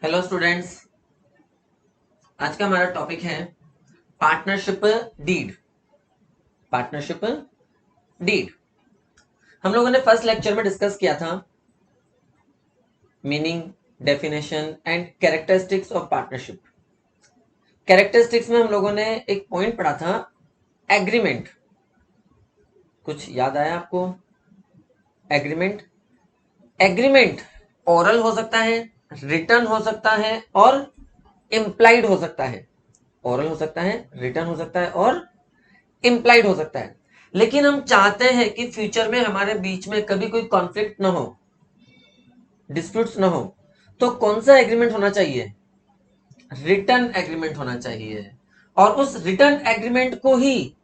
Hello students, आज का हमारा टॉपिक है पार्टनरशिप डीड। पार्टनरशिप डीड हम लोगों ने फर्स्ट लेक्चर में डिस्कस किया था meaning, definition and characteristics of partnership. Characteristics में हम लोगों ने एक पॉइंट पढ़ा था एग्रीमेंट। कुछ याद आया आपको? एग्रीमेंट एग्रीमेंट ओरल हो सकता है, रिटर्न हो सकता है और इम्प्लाइड हो सकता है। ओरल हो सकता है, रिटर्न हो सकता है और इम्प्लाइड हो सकता है। लेकिन हम चाहते हैं कि फ्यूचर में हमारे बीच में कभी कोई कॉन्फ्लिक्ट ना हो, डिस्प्यूट्स ना हो, तो कौन सा एग्रीमेंट होना चाहिए? रिटर्न एग्रीमेंट होना चाहिए। और उस रिटर्न एग्रीमेंट को ही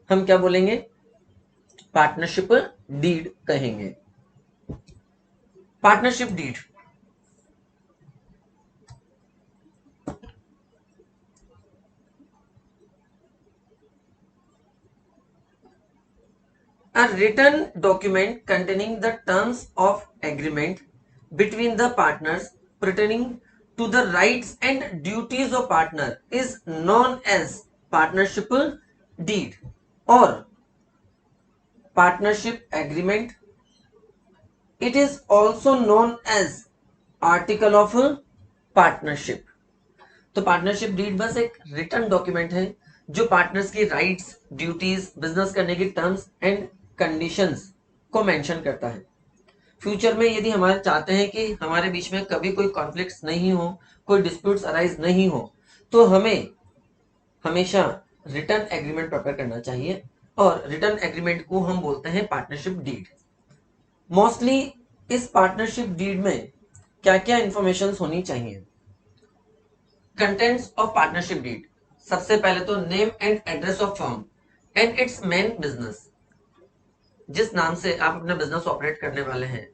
हम क्या बोलेंगे? पार्टनरशिप डीड कहेंगे। Partnership deed a written document containing the terms of agreement between the partners pertaining to the rights and duties of partner is known as partnership deed or partnership agreement. It is also known as article of partnership. तो partnership deed बस एक return document है जो partners की rights, duties, business करने की terms and conditions को mention करता है। फ्यूचर में यदि हमारे चाहते हैं कि हमारे बीच में कभी कोई कॉन्फ्लिक्ट्स नहीं हो, कोई डिस्प्यूट्स अराइज नहीं हो, तो हमें हमेशा रिटर्न एग्रीमेंट प्रिपेयर करना चाहिए और रिटर्न एग्रीमेंट को हम बोलते हैं पार्टनरशिप डीड। मोस्टली इस पार्टनरशिप डीड में क्या क्या इंफॉर्मेशन होनी चाहिए? Contents of partnership deed. सबसे पहले तो name and address of firm and its main business. जिस नाम से आप अपना बिजनेस ऑपरेट करने वाले हैं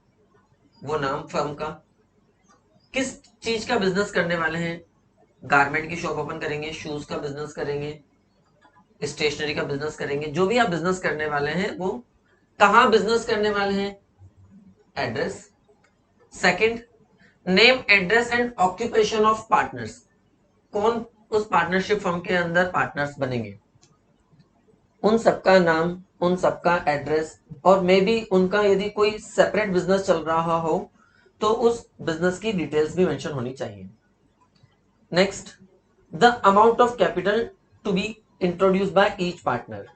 वो नाम फर्म का। किस चीज का बिजनेस करने वाले हैं? गारमेंट की शॉप ओपन करेंगे, शूज का बिजनेस करेंगे, स्टेशनरी का बिजनेस करेंगे। जो भी आप बिजनेस करने वाले हैं वो कहाँ बिजनेस करने वाले हैं? Address. Second, name, address and occupation of partners. कौन उस पार्टनरशिप फर्म के अंदर पार्टनर्स बनेंगे, उन सबका नाम, उन सबका एड्रेस और मे बी उनका यदि कोई सेपरेट बिजनेस चल रहा हो तो उस बिजनेस की डिटेल्स भी मेंशन होनी चाहिए। Next, the amount of capital to be introduce by each partner.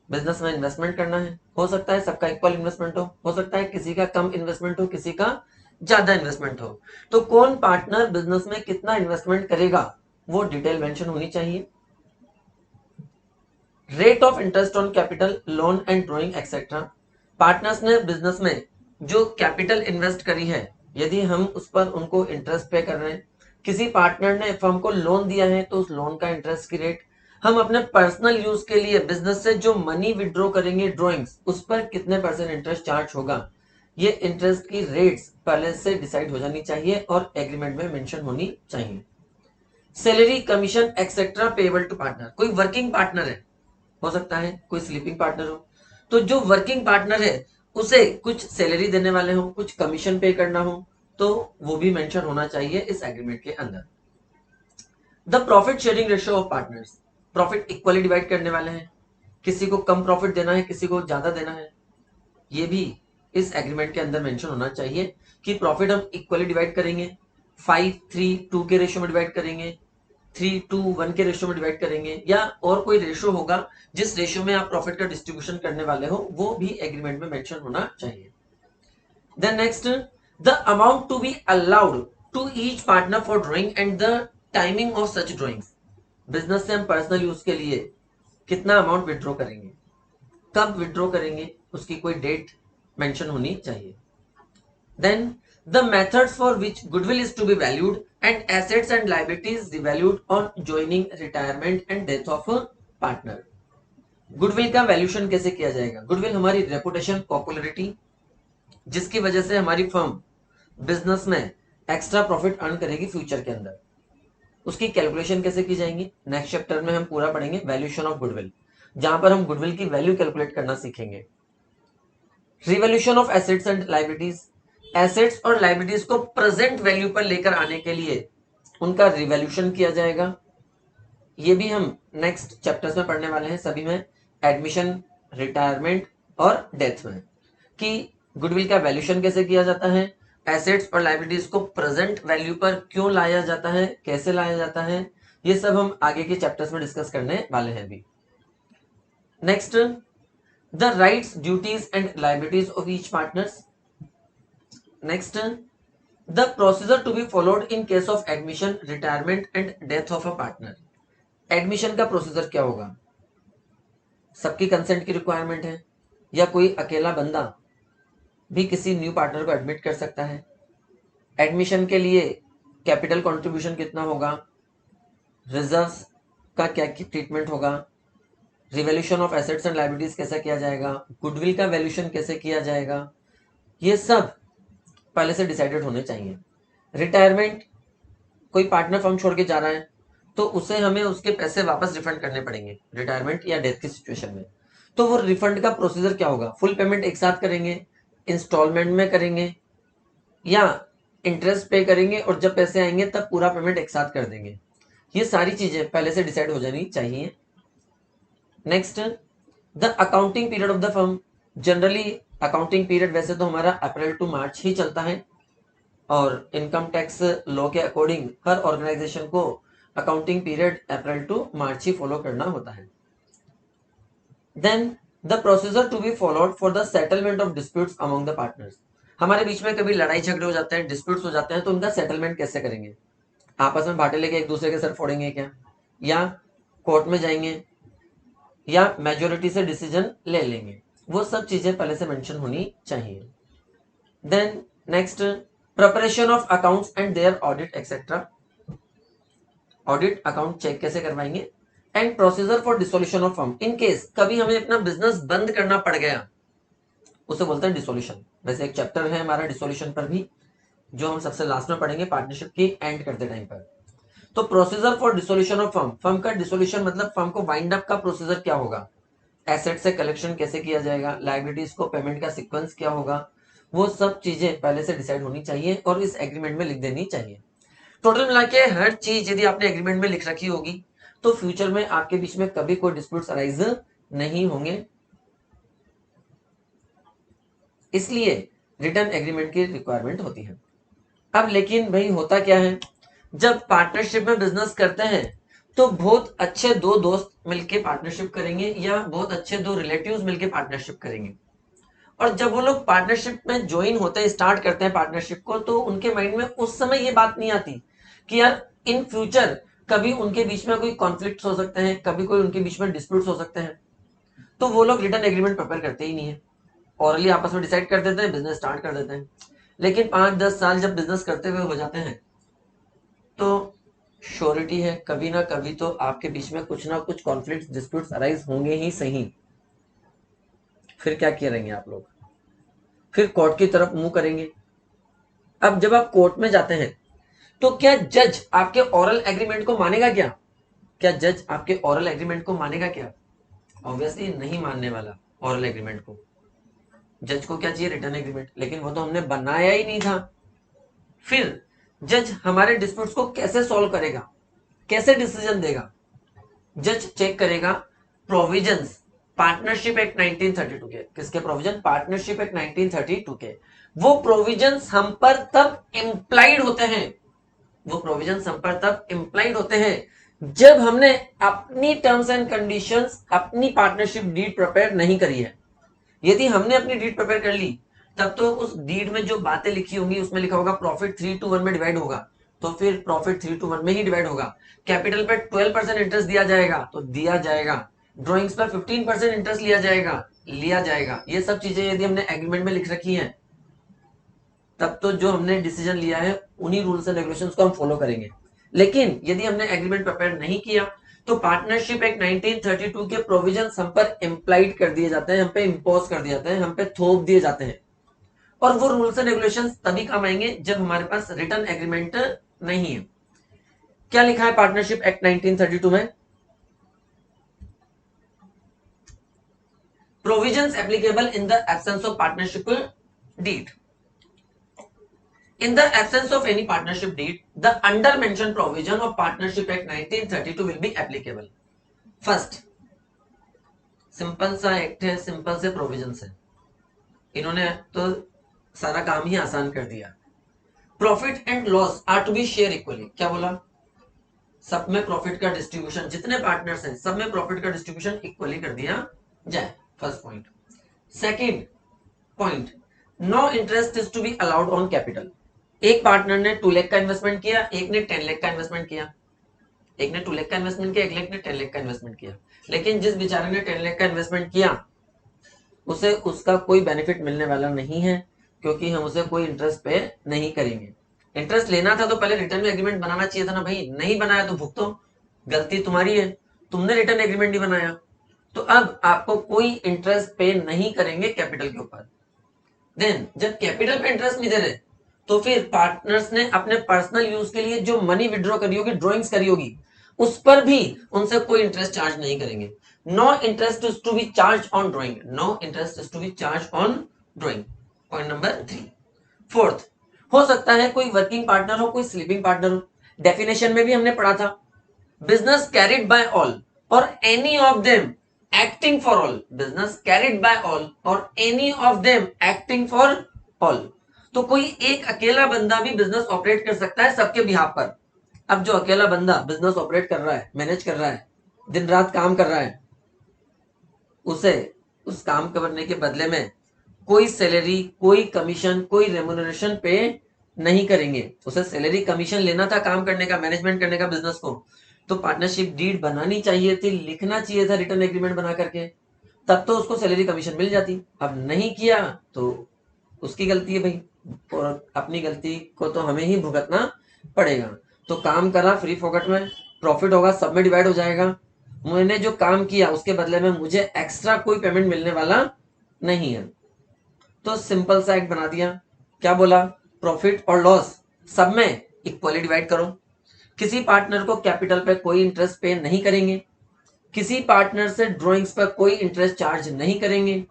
Business में इन्वेस्टमेंट करना है, हो सकता है सबका इक्वल इन्वेस्टमेंट हो सकता है किसी का कम इन्वेस्टमेंट हो, किसी का ज्यादा इन्वेस्टमेंट हो। तो कौन पार्टनर बिजनेस में कितना इन्वेस्टमेंट करेगा वो डिटेल मेंशन होनी चाहिए। Rate of interest on capital, loan and drawing etcetera. Partners ने बिजनेस में जो कैपिटल इन्वेस्ट करी है, यदि हम उस पर उनको इंटरेस्ट पे कर रहे हैं, किसी पार्टनर ने फर्म को लोन दिया है तो उस लोन का इंटरेस्ट की रेट, हम अपने पर्सनल यूज के लिए बिजनेस से जो मनी विड्रॉ करेंगे ड्रॉइंग्स, उस पर कितने परसेंट इंटरेस्ट चार्ज होगा, ये इंटरेस्ट की रेट्स पहले से डिसाइड हो जानी चाहिए और एग्रीमेंट में मेंशन होनी चाहिए। Salary, commission etcetera payable to partner. कोई वर्किंग पार्टनर है, हो सकता है कोई स्लीपिंग पार्टनर हो, तो जो वर्किंग पार्टनर है उसे कुछ सैलरी देने वाले हो, कुछ कमीशन पे करना हो, तो वो भी मेंशन होना चाहिए इस एग्रीमेंट के अंदर। The profit sharing ratio of partners. Profit equally divide करने वाले हैं, किसी को कम प्रॉफिट देना है, किसी को ज्यादा देना है, ये भी इस एग्रीमेंट के अंदर मेंशन होना चाहिए कि प्रॉफिट हम इक्वली डिवाइड करेंगे, 5:3:2 के रेशियो में डिवाइड करेंगे, 3:1 के रेशियो में डिवाइड करेंगे, या और कोई रेशियो होगा जिस रेशियो में आप प्रॉफिट का डिस्ट्रीब्यूशन करने वाले हो, वो भी एग्रीमेंट में मेंशन होना चाहिए। Then next, the amount to be allowed to each partner for drawing and the timing of such drawings. Business से हम पर्सनल यूज के लिए कितना अमाउंट विड्रॉ करेंगे, कब विड्रॉ करेंगे, उसकी कोई डेट मेंशन होनी चाहिए। Then the methods for which goodwill is to be valued and assets and liabilities revalued on joining, retirement and death of a partner. Goodwill का वैल्यूशन कैसे किया जाएगा? गुडविल हमारी रेपुटेशन, पॉपुलरिटी, जिसकी वजह से हमारी फर्म बिजनेस में एक्स्ट्रा प्रॉफिट अर्न करेगी फ्यूचर के अंदर, उसकी कैलकुलेशन कैसे की जाएंगी? नेक्स्ट चैप्टर में हम पूरा पढ़ेंगे वैल्यूशन ऑफ गुडविल, जहां पर हम गुडविल की वैल्यू कैलकुलेट करना सीखेंगे। Revaluation of assets and liabilities, assets और लाइबिलिटीज को प्रेजेंट वैल्यू पर लेकर आने के लिए उनका रिवैल्यूएशन किया जाएगा। ये भी हम नेक्स्ट चैप्टर्स में पढ़ने वाले हैं, सभी में, एडमिशन, रिटायरमेंट और डेथ में, कि गुडविल का वैल्यूएशन कैसे किया जाता है, एसेट्स और लाइबिलिटीज को प्रेजेंट वैल्यू पर क्यों लाया जाता है, कैसे लाया जाता है, ये सब हम आगे के चैप्टर्स में डिस्कस करने वाले हैं अभी। Next, the rights, duties and liabilities of each partners. Next, the procedure to be followed in case of admission, retirement and death of a partner. Admission का प्रोसीजर क्या होगा? सबकी कंसेंट की रिक्वायरमेंट है या कोई अकेला बंदा भी किसी न्यू पार्टनर को एडमिट कर सकता है? एडमिशन के लिए कैपिटल कंट्रीब्यूशन कितना होगा, रिजर्व्स का क्या ट्रीटमेंट होगा, revaluation of assets and liabilities कैसे किया जाएगा, गुडविल का वैल्यूएशन कैसे किया जाएगा, ये सब पहले से डिसाइडेड होने चाहिए। रिटायरमेंट, कोई पार्टनर फर्म छोड़ के जा रहा है तो उसे हमें उसके पैसे वापस रिफंड करने पड़ेंगे रिटायरमेंट या डेथ की सिचुएशन में। तो वो रिफंड का प्रोसीजर क्या होगा? फुल पेमेंट एक साथ करेंगे, इंस्टॉलमेंट में करेंगे, या इंटरेस्ट पे करेंगे और जब पैसे आएंगे तब पूरा पेमेंट एक साथ कर देंगे? ये सारी चीजें पहले से डिसाइड हो जानी चाहिए। Next, the accounting period of the firm. Generally accounting period वैसे तो हमारा अप्रैल टू मार्च ही चलता है, और इनकम टैक्स लॉ के अकॉर्डिंग हर ऑर्गेनाइजेशन को accounting period April to March ही फॉलो करना होता है। Then the procedure to be followed for the settlement of disputes among the partners. हमारे बीच में कभी लड़ाई झगड़े हो जाते हैं, डिस्प्यूट्स हो जाते हैं, तो उनका सेटलमेंट कैसे करेंगे? आपस में बाटे लेके एक दूसरे के सर फोड़ेंगे क्या, या कोर्ट में जाएंगे, या मेजोरिटी से डिसीजन ले लेंगे? वो सब चीजें पहले से मेंशन होनी चाहिए। Then next, preparation of accounts and their audit etcetera. Audit account check कैसे करवाएंगे, and procedure for dissolution of firm. In case कभी हमें अपना बिजनेस बंद करना पड़ गया, उसे बोलते हैं डिसोल्यूशन। वैसे एक चैप्टर है हमारा डिसोल्यूशन पर भी, जो हम सबसे लास्ट में पढ़ेंगे पार्टनरशिप की एंड करते टाइम पर। तो procedure for dissolution of firm, firm का डिसोल्यूशन मतलब फर्म को वाइंड अप का प्रोसीजर क्या होगा, एसेट से कलेक्शन कैसे किया जाएगा, लायबिलिटीज को पेमेंट का सीक्वेंस क्या होगा, वो सब चीजें पहले से डिसाइड होनी चाहिए और इस एग्रीमेंट में लिख देनी चाहिए। टोटल मिला के हर चीज यदि आपने एग्रीमेंट में लिख रखी होगी तो फ्यूचर में आपके बीच में कभी कोई डिस्प्यूट्स अराइज नहीं होंगे। इसलिए रिटर्न एग्रीमेंट की रिक्वायरमेंट होती है। अब लेकिन भाई होता क्या है, जब पार्टनरशिप में बिजनेस करते हैं तो बहुत अच्छे दो दोस्त मिलके पार्टनरशिप करेंगे या बहुत अच्छे दो रिलेटिव्स मिलके पार्टनरशिप करेंगे, और जब वो लोग पार्टनरशिप में ज्वाइन होते हैं, स्टार्ट करते हैं पार्टनरशिप को, तो उनके माइंड में उस समय ये बात नहीं आती कि यार इन फ्यूचर कभी उनके बीच में कोई कॉन्फ्लिक्ट हो सकते हैं, कभी कोई उनके बीच में डिस्प्यूट्स हो सकते हैं। तो वो लोग रिटर्न एग्रीमेंट प्रिपेयर करते ही नहीं है, ऑरली आपस में डिसाइड कर देते हैं, बिजनेस स्टार्ट कर देते हैं। लेकिन 5-10 साल जब बिजनेस करते हुए हो जाते हैं तो श्योरिटी है कभी ना कभी तो आपके बीच में कुछ ना कुछ कॉन्फ्लिक्ट डिस्प्यूट्स अराइज होंगे ही सही। फिर क्या करेंगे आप लोग? फिर कोर्ट की तरफ मुंह करेंगे। अब जब आप कोर्ट में जाते हैं तो क्या जज आपके ओरल एग्रीमेंट को मानेगा क्या? क्या जज आपके ओरल एग्रीमेंट को मानेगा क्या? ऑब्वियसली नहीं मानने वाला ओरल एग्रीमेंट को। जज को क्या चाहिए? रिटर्न एग्रीमेंट, लेकिन वो तो हमने बनाया ही नहीं था। फिर जज हमारे डिस्प्यूट्स को कैसे सॉल्व करेगा, कैसे डिसीजन देगा? जज चेक करेगा प्रोविजंस पार्टनरशिप एक्ट 1932 के। किसके प्रोविजन? पार्टनरशिप एक्ट 1932 के। वो प्रोविजंस हम पर तब इंप्लाइड होते हैं, वो प्रोविजंस हम पर तब इंप्लाइड होते हैं जब हमने अपनी टर्म्स एंड कंडीशंस, अपनी पार्टनरशिप डीड प्रिपेयर नहीं करी है। यदि हमने अपनी डीड प्रिपेयर कर ली तब तो उस डीड में जो बातें लिखी होंगी उसमें लिखा होगा प्रॉफिट 3:1 में डिवाइड होगा, तो फिर प्रॉफिट 3:1 में ही डिवाइड होगा। कैपिटल पे 12% इंटरेस्ट दिया जाएगा तो दिया जाएगा, ड्रॉइंग्स पर 15% इंटरेस्ट लिया जाएगा, लिया जाएगा। ये सब चीजें यदि हमने एग्रीमेंट में लिख रखी हैं तब तो जो हमने डिसीजन लिया है उन्हीं रूल्स एंड रेगुलेशंस को हम फॉलो करेंगे। लेकिन यदि हमने एग्रीमेंट प्रिपेयर नहीं किया तो पार्टनरशिप एक्ट 1932 के प्रोविजंस हम पर इंप्लाइड कर दिए जाते हैं, हम पे इंपोज कर दिए जाते हैं, हम पे थोप दिए जाते हैं। और वो रूल्स एंड रेगुलेशंस तभी काम आएंगे जब हमारे पास रिटर्न एग्रीमेंट नहीं है। क्या लिखा है पार्टनरशिप एक्ट 1932 में? Provisions applicable in the absence of partnership deed. In the absence of any partnership deed, the under mentioned provision of Partnership Act 1932 will be applicable. First, simple सा act है, simple से provision है, इन्होंने तो सारा काम ही आसान कर दिया। Profit and loss are to be share equally, क्या बोला, सब में प्रॉफिट का डिस्ट्रीब्यूशन, जितने पार्टनर्स हैं सब में प्रॉफिट का डिस्ट्रीब्यूशन इक्वली कर दिया जाए, first point. Second point, no interest is to be allowed on capital. एक पार्टनर ने 2 लाख का इन्वेस्टमेंट किया, एक ने 10 लाख का इन्वेस्टमेंट किया, एक ने 2 लाख का इन्वेस्टमेंट किया, एक लाख ने 10 लाख का इन्वेस्टमेंट किया, लेकिन जिस बेचारे ने 10 लाख का इन्वेस्टमेंट किया उसे उसका कोई बेनिफिट मिलने वाला नहीं है, क्योंकि हम उसे कोई इंटरेस्ट पे नहीं करेंगे। इंटरेस्ट लेना था तो पहले रिटर्न में एग्रीमेंट बनाना चाहिए था ना भाई, नहीं बनाया तो भुगतो, गलती तुम्हारी है, तुमने रिटर्न एग्रीमेंट नहीं बनाया। तो अब आपको कोई इंटरेस्ट पे नहीं करेंगे कैपिटल के ऊपर। देन जब कैपिटल पे इंटरेस्ट नहीं दे रहे तो फिर पार्टनर्स ने अपने पर्सनल यूज के लिए जो मनी विड्रॉ करी होगी, ड्रॉइंग्स करी होगी, उस पर भी उनसे कोई इंटरेस्ट चार्ज नहीं करेंगे। No interest is to be charge on drawing, no interest is to be charge on drawing, point number 3। Fourth, हो सकता है कोई वर्किंग पार्टनर हो, कोई स्लीपिंग पार्टनर हो, डेफिनेशन में भी हमने पढ़ा था, बिजनेस कैरिड बाय ऑल और any of them acting for all, business carried by all और any of them acting for all. तो कोई एक अकेला बंदा भी बिजनेस ऑपरेट कर सकता है सबके बिहाफ पर। अब जो अकेला बंदा बिजनेस ऑपरेट कर रहा है, मैनेज कर रहा है, दिन रात काम कर रहा है, उसे उस काम करने के बदले में कोई सैलरी, कोई कमीशन, कोई रेम्युनरेशन पे नहीं करेंगे। उसे सैलरी कमीशन लेना था काम करने का, मैनेजमेंट करने का बिजनेस को, तो पार्टनरशिप डीड बनानी चाहिए थी, लिखना चाहिए था रिटर्न एग्रीमेंट बना करके, तब तो उसको सैलरी कमीशन मिल जाती। अब नहीं किया तो उसकी गलती है भाई, और अपनी गलती को तो हमें ही भुगतना पड़ेगा। तो काम करा फ्री फोकट में, प्रॉफिट होगा सब में डिवाइड हो जाएगा, मैंने जो काम किया उसके बदले में मुझे एक्स्ट्रा कोई पेमेंट मिलने वाला नहीं है। तो सिंपल सा एक्ट बना दिया, क्या बोला, प्रॉफिट और लॉस सब में इक्वली डिवाइड करो, किसी पार्टनर को कैपिटल पे कोई इंटरेस्ट पे नहीं करेंगे, किसी पार्टनर से ड्रॉइंग्स पर कोई इंटरेस्ट चार्ज नहीं करेंगे,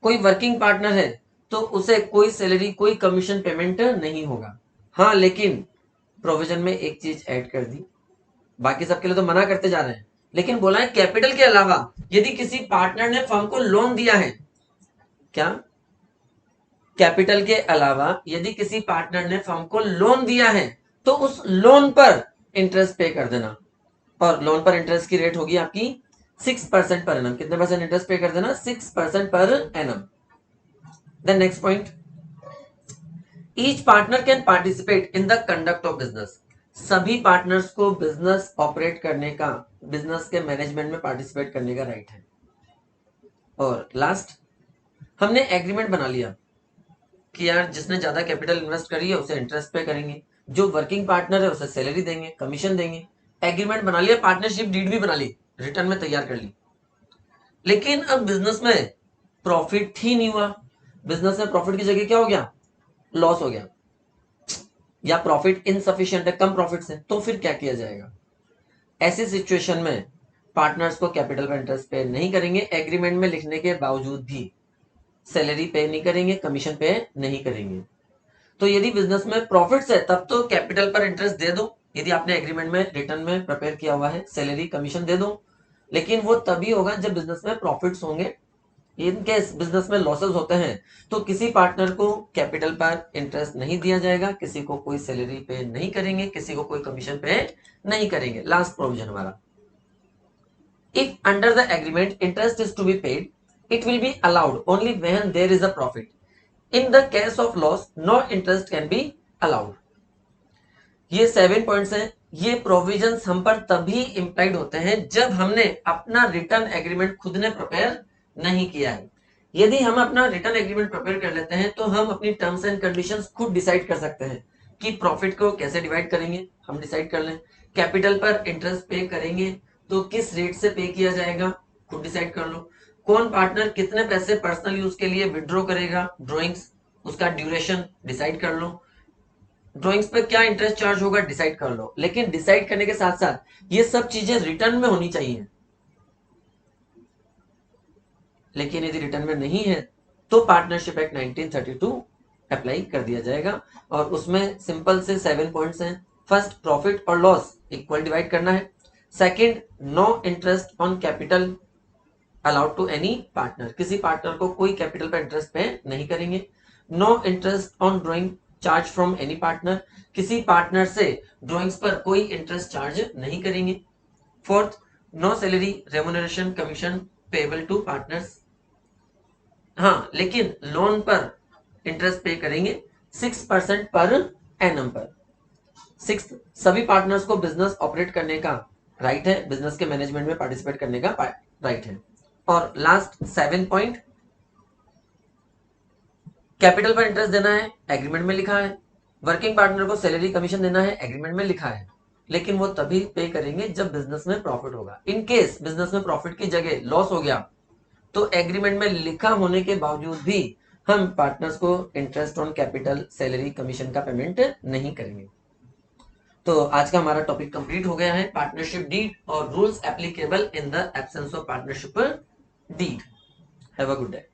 कोई वर्किंग पार्टनर है तो उसे कोई सैलरी, कोई कमीशन पेमेंट नहीं होगा। हाँ, लेकिन प्रोविजन में एक चीज ऐड कर दी, बाकी सबके लिए तो मना करते जा रहे हैं, लेकिन बोला है कैपिटल के अलावा यदि किसी पार्टनर ने फर्म को लोन दिया है, क्या, कैपिटल के अलावा यदि किसी पार्टनर ने फर्म को लोन दिया है तो उस लोन पर इंटरेस्ट पे कर देना, और लोन पर इंटरेस्ट की रेट होगी आपकी 6% पर एनम। कितने परसेंट इंटरेस्ट पे कर देना, 6% per annum. Then next point, each partner can participate in the conduct of business. सभी पार्टनर्स को बिजनेस ऑपरेट करने का, बिजनेस के मैनेजमेंट में पार्टिसिपेट करने का राइट है। और लास्ट, हमने एग्रीमेंट बना लिया कि यार जिसने ज्यादा कैपिटल इन्वेस्ट करी है उसे इंटरेस्ट पे करेंगे, जो वर्किंग पार्टनर है उसे सैलरी देंगे, कमीशन देंगे। एग्रीमेंट बना लिया, पार्टनरशिप डीड भी बना ली, रिटर्न में तैयार कर ली, लेकिन अब बिजनेस में प्रॉफिट ही नहीं हुआ, बिजनेस में प्रॉफिट की जगह क्या हो गया, लॉस हो गया, या प्रॉफिट इनसफिशिएंट है, कम प्रॉफिट से, तो फिर क्या किया जाएगा। ऐसी सिचुएशन में पार्टनर्स को कैपिटल पर इंटरेस्ट पे नहीं करेंगे, एग्रीमेंट में लिखने के बावजूद भी सैलरी पे नहीं करेंगे, कमीशन पे नहीं करेंगे। तो यदि बिजनेस में प्रॉफिट्स है तब तो कैपिटल पर इंटरेस्ट दे दो, यदि आपने एग्रीमेंट में रिटर्न में प्रिपेयर किया हुआ है, सैलरी कमीशन दे दो, लेकिन वो तभी होगा जब बिजनेस में प्रॉफिट्स होंगे। इनकेस बिजनेस में लॉसेस होते हैं तो किसी पार्टनर को कैपिटल पर इंटरेस्ट नहीं दिया जाएगा, किसी को कोई सैलरी पे नहीं करेंगे, किसी को कोई कमीशन पे नहीं करेंगे। लास्ट प्रोविजन हमारा, if under the agreement interest is to be paid, it will be allowed only when there is a profit, in the case of loss no interest can be allowed. ये 7 points हैं, ये provisions हम पर तभी implied होते हैं जब हमने अपना रिटर्न एग्रीमेंट खुद ने प्रिपेयर नहीं किया है। यदि हम अपना रिटर्न एग्रीमेंट प्रिपेयर कर लेते हैं तो हम अपनी टर्म्स एंड कंडीशंस खुद डिसाइड कर सकते हैं कि प्रॉफिट को कैसे डिवाइड करेंगे, हम डिसाइड कर लें, कैपिटल पर इंटरेस्ट पे करेंगे तो किस रेट से पे किया जाएगा, खुद डिसाइड कर लो, कौन पार्टनर कितने पैसे पर्सनल यूज के लिए विड्रॉ करेगा, ड्रॉइंग्स, उसका ड्यूरेशन डिसाइड कर लो, ड्रॉइंग्स पे क्या इंटरेस्ट चार्ज होगा डिसाइड कर लो। लेकिन डिसाइड करने के साथ साथ ये सब चीजें रिटर्न में होनी चाहिए, लेकिन यदि रिटर्न में नहीं है तो पार्टनरशिप एक्ट 1932 अप्लाई कर दिया जाएगा और उसमें सिंपल से 7 पॉइंट्स हैं। फर्स्ट, प्रॉफिट और लॉस इक्वल डिवाइड करना है। Second, no interest on capital allowed to any partner, किसी पार्टनर को कोई कैपिटल पर इंटरेस्ट पे नहीं करेंगे। No interest on drawing charge from any partner, किसी पार्टनर से ड्राइंग्स पर कोई इंटरेस्ट चार्ज नहीं करेंगे। Fourth, no salary remuneration commission payable to partners, हाँ लेकिन लोन पर इंटरेस्ट पे करेंगे 6% पर एनम पर। सिक्स, सभी पार्टनर्स को बिजनेस ऑपरेट करने का राइट है, बिजनेस के मैनेजमेंट में पार्टिसिपेट करने का राइट है। और लास्ट 7 पॉइंट, कैपिटल पर इंटरेस्ट देना है, एग्रीमेंट में लिखा है। वर्किंग पार्टनर को सैलरी कमीशन देना है, एग्रीमेंट में लिखा है, लेकिन वो तभी पे करेंगे जब बिजनेस में प्रॉफिट होगा। इन केस बिजनेस में प्रॉफिट की जगह लॉस हो गया तो एग्रीमेंट में लिखा होने के बावजूद भी हम पार्टनर्स को interest on capital salary commission का पेमेंट नहीं करेंगे। तो आज का हमारा टॉपिक कंप्लीट हो गया है, पार्टनरशिप डीड और rules applicable in the absence of partnership deed. Have a good day.